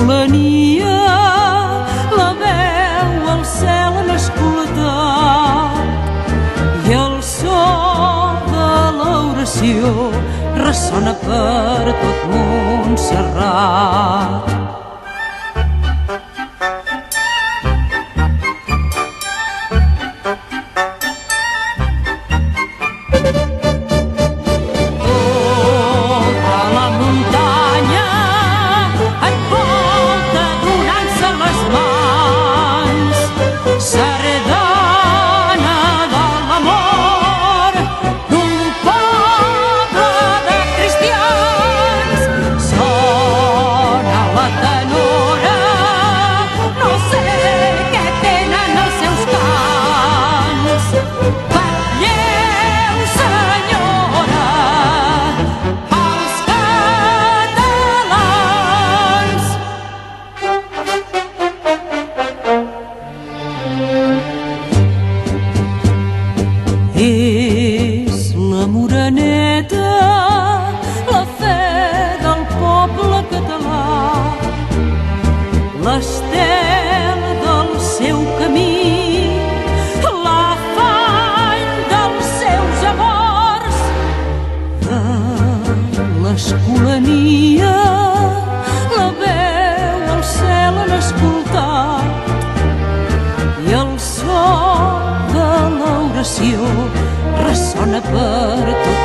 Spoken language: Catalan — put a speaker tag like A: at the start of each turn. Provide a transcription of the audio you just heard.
A: l'escolania, la veu al cel han escoltat i el so de l'oració ressona per tot Montserrat. És la Moreneta, la fe del poble català, l'estel del seu camí, l'afany dels seus amors. De l'escolania, la veu al cel han escoltat i el so de l'oració ressona per tot